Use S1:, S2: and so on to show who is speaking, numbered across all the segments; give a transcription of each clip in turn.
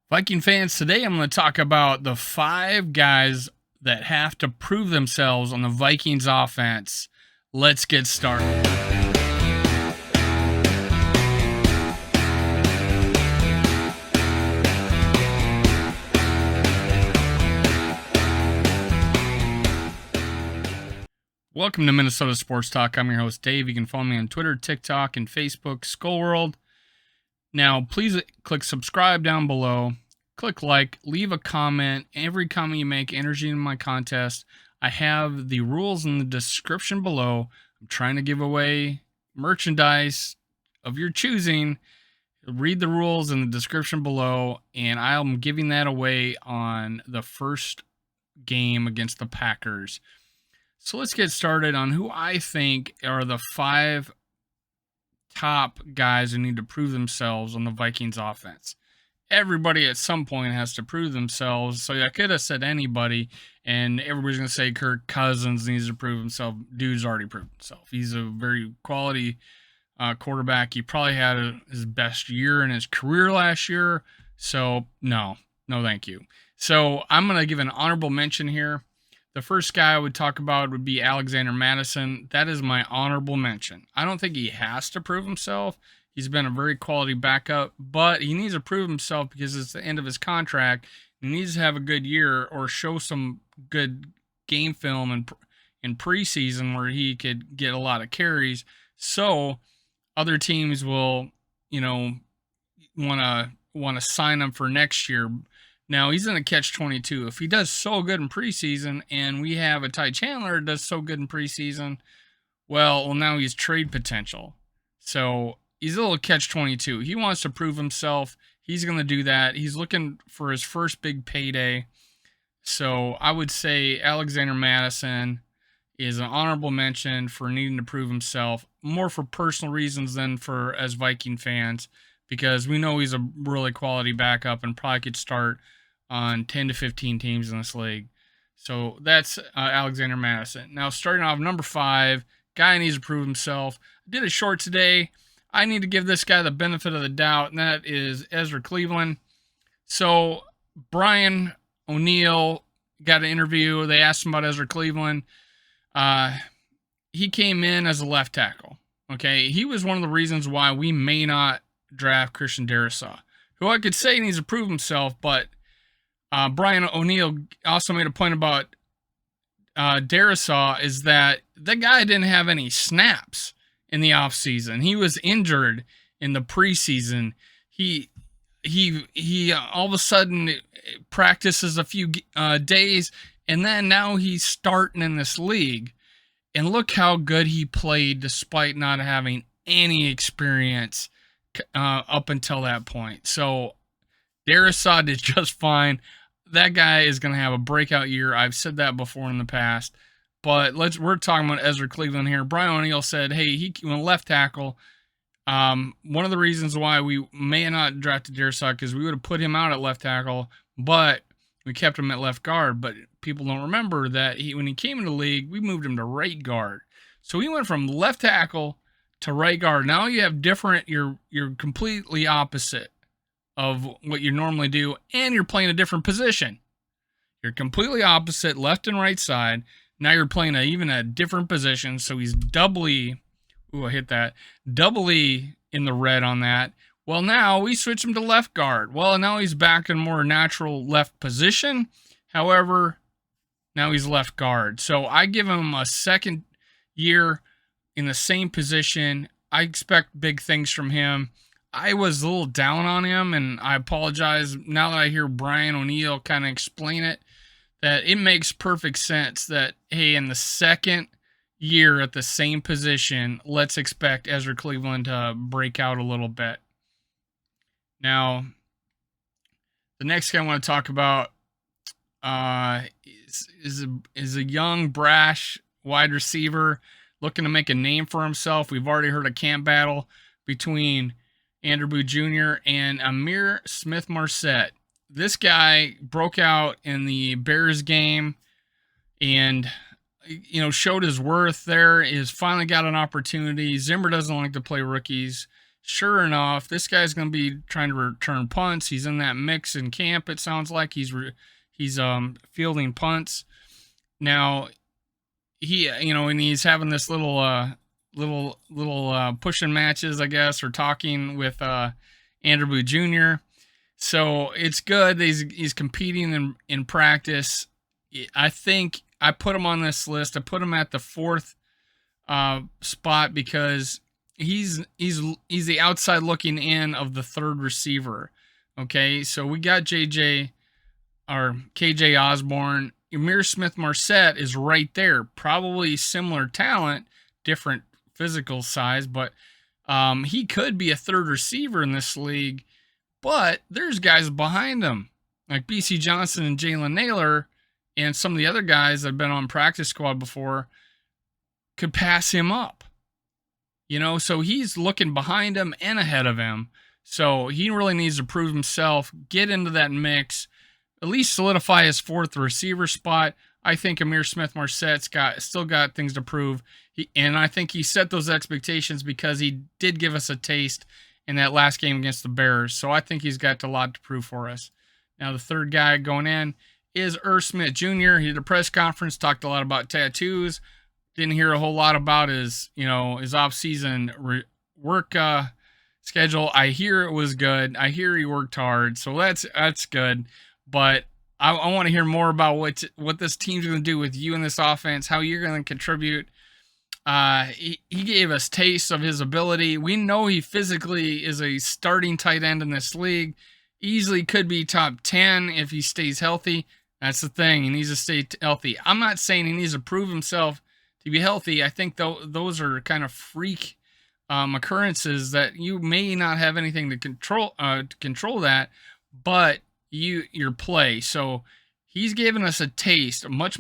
S1: Viking fans, today I'm going to talk about the 5 guys that have to prove themselves on the Vikings offense. Let's get started. Welcome to Minnesota Sports Talk. I'm your host, Dave. You can follow me on Twitter, TikTok, and Facebook, SKOL World. Now, please click subscribe down below. Click like, leave a comment. Every comment you make enters you in my contest. I have the rules in the description below. I'm trying to give away merchandise of your choosing. Read the rules in the description below, and I'm giving that away on the first game against the Packers. So let's get started on who I think are the 5 top guys who need to prove themselves on the Vikings offense. Everybody at some point has to prove themselves. So I could have said anybody, and everybody's going to say Kirk Cousins needs to prove himself. Dude's already proved himself. He's a very quality quarterback. He probably had his best year in his career last year. So no, thank you. So I'm going to give an honorable mention here. The first guy I would talk about would be Alexander Mattison. That is my honorable mention. I don't think he has to prove himself. He's been a very quality backup, but he needs to prove himself because it's the end of his contract. He needs to have a good year or show some good game film in preseason where he could get a lot of carries. So other teams will, want to sign him for next year. Now, he's in a catch-22. If he does so good in preseason and we have a Ty Chandler that does so good in preseason, well, now he's trade potential. So he's a little catch-22. He wants to prove himself. He's going to do that. He's looking for his first big payday. So I would say Alexander Mattison is an honorable mention for needing to prove himself, more for personal reasons than for as Viking fans, because we know he's a really quality backup and probably could start on 10 to 15 teams in this league. So that's Alexander Mattison. Now, starting off number 5, guy needs to prove himself. I did it short today. I need to give this guy the benefit of the doubt, and that is Ezra Cleveland. So Brian O'Neill got an interview. They asked him about Ezra Cleveland. He came in as a left tackle. Okay, he was one of the reasons why we may not draft Christian Darrisaw, who I could say needs to prove himself, but Brian O'Neill also made a point about Darrisaw is that the guy didn't have any snaps in the offseason. He was injured in the preseason. He all of a sudden practices a few days, and then now he's starting in this league. And look how good he played despite not having any experience up until that point. So Darrisaw did just fine. That guy is going to have a breakout year. I've said that before in the past. But we're talking about Ezra Cleveland here. Brian O'Neill said, hey, he went left tackle. One of the reasons why we may not drafted Darrisaw because we would have put him out at left tackle, but we kept him at left guard. But people don't remember that when he came into the league, we moved him to right guard. So he went from left tackle to right guard. Now you have different, you're completely opposite of what you normally do, and you're playing a different position. You're completely opposite, left and right side. Now you're playing even a different position, so he's doubly in the red on that. Well, now we switch him to left guard. Well, now he's back in more natural left position. However, now he's left guard. So I give him a second year in the same position. I expect big things from him. I was a little down on him, and I apologize. Now that I hear Brian O'Neill kind of explain it, that it makes perfect sense that, hey, in the second year at the same position, let's expect Ezra Cleveland to break out a little bit. Now, the next guy I want to talk about is a young, brash wide receiver looking to make a name for himself. We've already heard a camp battle between Andrew Jr. and Amir Smith Marcel. This guy broke out in the Bears game and showed his worth there. He's finally got an opportunity. Zimmer doesn't like to play rookies. Sure enough, this guy's going to be trying to return punts. He's in that mix in camp. It sounds like he's fielding punts. Now, and he's having this little pushing matches, I guess, or talking with Andrew Jr. So it's good that he's competing in practice. I think I put him on this list. I put him at the 4th spot because he's the outside looking in of the 3rd receiver. Okay, so we got KJ Osborne. Amir Smith Marcel is right there. Probably similar talent, different physical size, but he could be a 3rd receiver in this league. But there's guys behind him, like BC Johnson and Jalen Naylor, and some of the other guys that have been on practice squad before could pass him up. So he's looking behind him and ahead of him. So he really needs to prove himself, get into that mix, at least solidify his 4th receiver spot. I think Amir Smith Marset's still got things to prove. And I think he set those expectations because he did give us a taste in that last game against the Bears. So I think he's got a lot to prove for us. Now, the 3rd guy going in is Irv Smith Jr. He did a press conference, talked a lot about tattoos. Didn't hear a whole lot about his off-season work schedule. I hear it was good. I hear he worked hard, so that's good. But I want to hear more about what this team's going to do with you in this offense, how you're going to contribute. He gave us tastes of his ability. We know he physically is a starting tight end in this league. Easily could be top 10 if he stays healthy. That's the thing. He needs to stay healthy. I'm not saying he needs to prove himself to be healthy. I think those are kind of freak occurrences that you may not have anything to control that, but your play. So he's given us a taste, much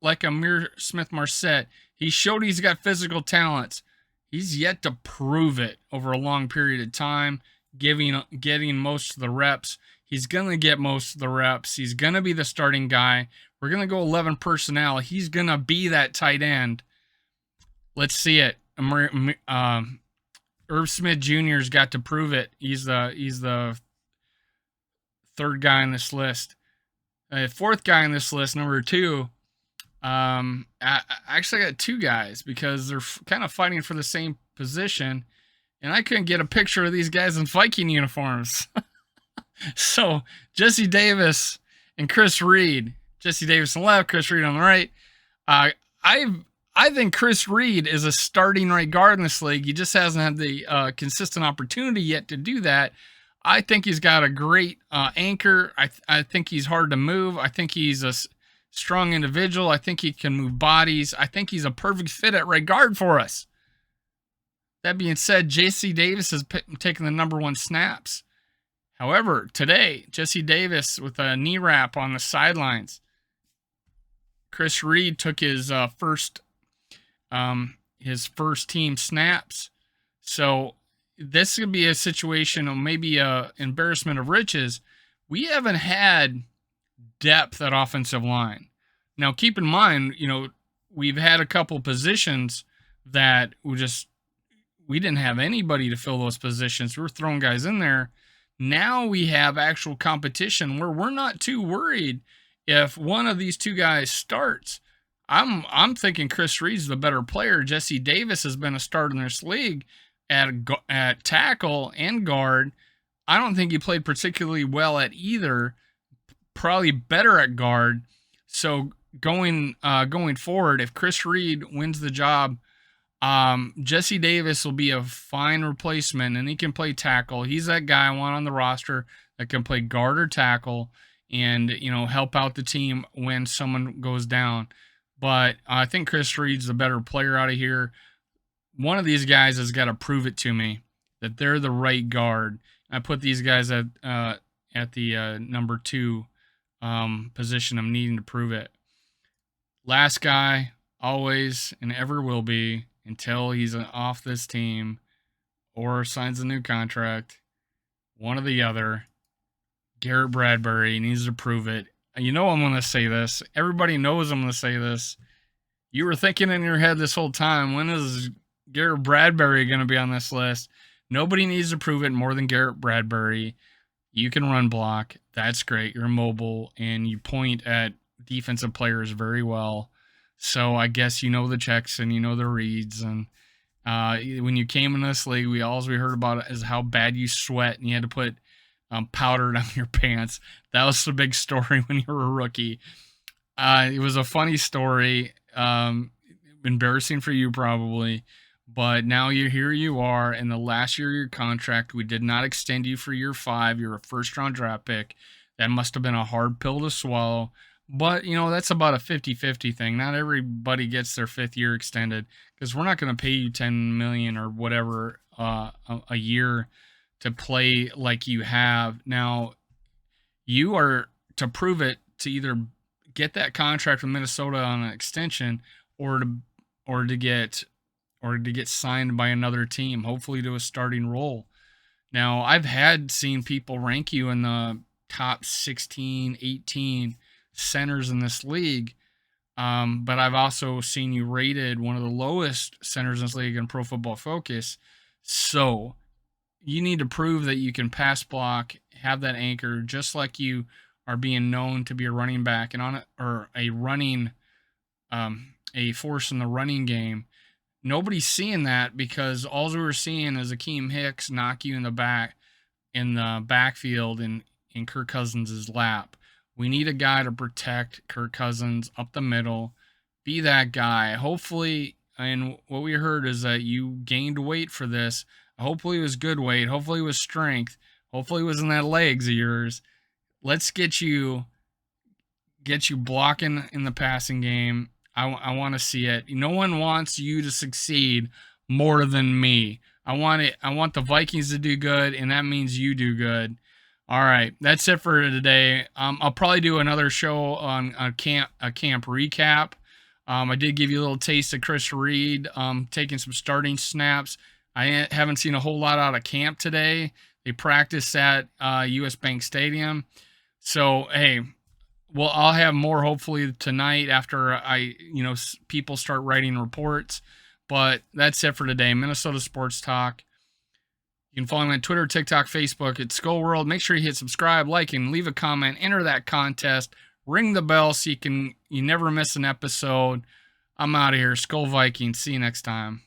S1: like Amir Smith Marset. He showed he's got physical talents. He's yet to prove it over a long period of time, getting most of the reps. He's going to get most of the reps. He's going to be the starting guy. We're going to go 11 personnel. He's going to be that tight end. Let's see it. Irv Smith Jr.'s got to prove it. He's the 3rd guy on this list. 4th guy on this list, number 2. I actually got 2 guys because they're kind of fighting for the same position, and I couldn't get a picture of these guys in Viking uniforms. So Jesse Davis and Chris Reed. Jesse Davis on the left, Chris Reed on the right. I think Chris Reed is a starting right guard in this league. He just hasn't had the consistent opportunity yet to do that. I think he's got a great anchor. I think he's hard to move. I think he's a strong individual. I think he can move bodies. I think he's a perfect fit at right guard for us. That being said, Jesse Davis has taken the number 1 snaps. However, today, Jesse Davis with a knee wrap on the sidelines. Chris Reed took his first team snaps. So this could be a situation of maybe a embarrassment of riches. We haven't had depth at offensive line. Now, keep in mind, we've had a couple positions that we didn't have anybody to fill those positions. We're throwing guys in there. Now we have actual competition where we're not too worried if one of these 2 guys starts. I'm thinking Chris Reed's the better player. Jesse Davis has been a starter in this league at tackle and guard. I don't think he played particularly well at either. Probably better at guard. So going forward, if Chris Reed wins the job, Jesse Davis will be a fine replacement, and he can play tackle. He's that guy I want on the roster that can play guard or tackle and, help out the team when someone goes down. But I think Chris Reed's the better player out of here. One of these guys has got to prove it to me that they're the right guard. I put these guys at the number 2 position. I'm needing to prove it. Last guy, always and ever will be, until he's off this team or signs a new contract, one or the other. Garrett Bradbury needs to prove it. I'm going to say this. Everybody knows I'm going to say this. You were thinking in your head this whole time, when is Garrett Bradbury going to be on this list? Nobody needs to prove it more than Garrett Bradbury. You can run block. That's great. You're mobile and you point at defensive players very well. So I guess you know the checks and you know the reads. And when you came in this league, we heard about it is how bad you sweat and you had to put powder down your pants. That was the big story when you were a rookie. It was a funny story. Embarrassing for you probably. But now here you are in the last year of your contract. We did not extend you for year 5. You're a first-round draft pick. That must have been a hard pill to swallow. But, that's about a 50-50 thing. Not everybody gets their 5th year extended because we're not going to pay you $10 million or whatever a year to play like you have. Now, you are to prove it to either get that contract with Minnesota on an extension or to get signed by another team, hopefully to a starting role. Now, I've seen people rank you in the top 16, 18 centers in this league, but I've also seen you rated one of the lowest centers in this league in Pro Football Focus. So you need to prove that you can pass block, have that anchor, just like you are being known to be a running back and a force in the running game. Nobody's seeing that because all we were seeing is Akeem Hicks knock you in the backfield in Kirk Cousins' lap. We need a guy to protect Kirk Cousins up the middle. Be that guy. Hopefully, and what we heard is that you gained weight for this. Hopefully it was good weight. Hopefully it was strength. Hopefully it was in that legs of yours. Let's get you blocking in the passing game. I want to see it. No one wants you to succeed more than me. I want the Vikings to do good, and that means you do good. All right, that's it for today. I'll probably do another show on a camp recap. I did give you a little taste of Chris Reed taking some starting snaps. I haven't seen a whole lot out of camp today. They practiced at US Bank Stadium. So, hey, well, I'll have more hopefully tonight after people start writing reports. But that's it for today. Minnesota Sports Talk. You can follow me on Twitter, TikTok, Facebook at SKOL World. Make sure you hit subscribe, like, and leave a comment. Enter that contest. Ring the bell so you never miss an episode. I'm out of here. SKOL Vikings. See you next time.